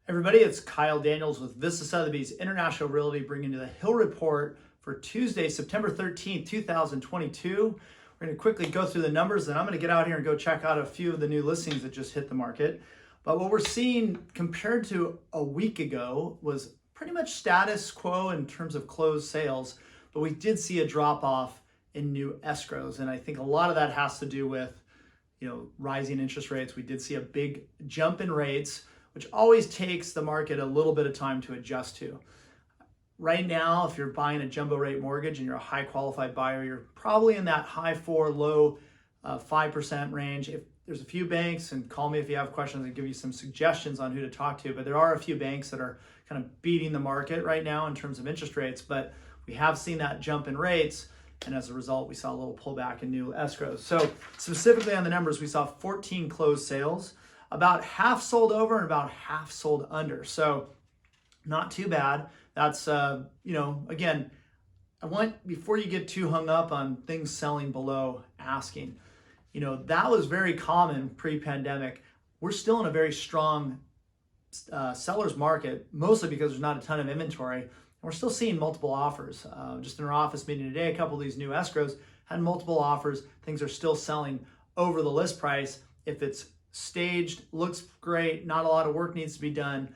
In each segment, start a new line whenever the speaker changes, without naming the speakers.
Everybody, it's Kyle Daniels with Vista Sotheby's International Realty bringing you the Hill Report for Tuesday, September 13th, 2022. We're going to quickly go through the numbers, and I'm going to get out here and go check out a few of the new listings that just hit the market. But what we're seeing compared to a week ago was pretty much status quo in terms of closed sales, but we did see a drop off in new escrows. And I think a lot of that has to do with, rising interest rates. We did see a big jump in rates, which always takes the market a little bit of time to adjust to. Right now, if you're buying a jumbo rate mortgage and you're a high qualified buyer, you're probably in that high 4, low 5% range. If there's a few banks, and call me if you have questions and give you some suggestions on who to talk to, but there are a few banks that are kind of beating the market right now in terms of interest rates, but we have seen that jump in rates. And as a result, we saw a little pullback in new escrows. So specifically on the numbers, we saw 14 closed sales, about half sold over and about half sold under. So not too bad. That's, again, before you get too hung up on things selling below asking, that was very common pre-pandemic. We're still in a very strong seller's market, mostly because there's not a ton of inventory. We're still seeing multiple offers. Just in our office meeting today, a couple of these new escrows had multiple offers. Things are still selling over the list price. If it's staged, looks great, not a lot of work needs to be done,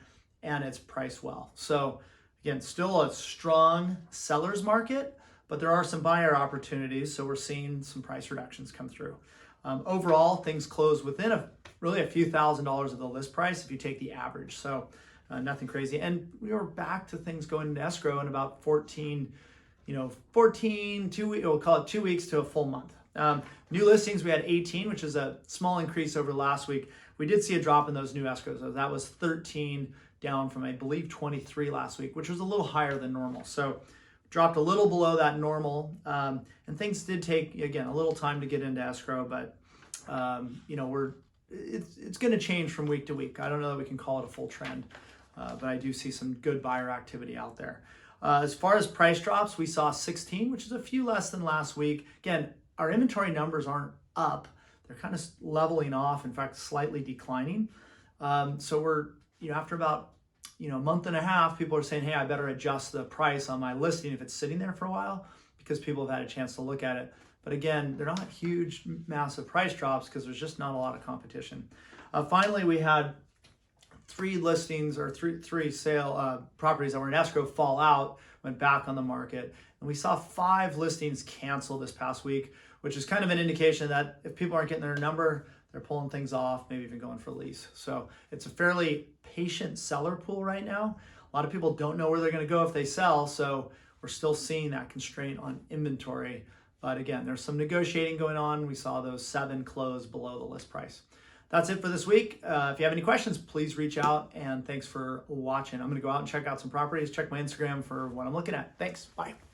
and it's priced well. So again, still a strong seller's market, but there are some buyer opportunities. So we're seeing some price reductions come through. Overall, things close within really a few $1,000s of the list price if you take the average. So nothing crazy. And we were back to things going into escrow in about 2 weeks, we'll call it 2 weeks to a full month. New listings, we had 18, which is a small increase over last week. We did see a drop in those new escrows. That was 13 down from, I believe, 23 last week, which was a little higher than normal. So dropped a little below that normal. And things did take, again, a little time to get into escrow, but it's going to change from week to week. I don't know that we can call it a full trend. But I do see some good buyer activity out there. As far as price drops, we saw 16, which is a few less than last week. Again, our inventory numbers aren't up. They're kind of leveling off, in fact, slightly declining. So we're, after about, a month and a half, people are saying, hey, I better adjust the price on my listing if it's sitting there for a while because people have had a chance to look at it. But again, they're not huge, massive price drops because there's just not a lot of competition. Finally, we had 3 listings or three sale properties that were in escrow fall out, went back on the market. And we saw 5 listings cancel this past week, which is kind of an indication that if people aren't getting their number, they're pulling things off, maybe even going for lease. So it's a fairly patient seller pool right now. A lot of people don't know where they're going to go if they sell. So we're still seeing that constraint on inventory. But again, there's some negotiating going on. We saw those 7 close below the list price. That's it for this week. If you have any questions, please reach out, and thanks for watching. I'm going to go out and check out some properties, check my Instagram for what I'm looking at. Thanks. Bye.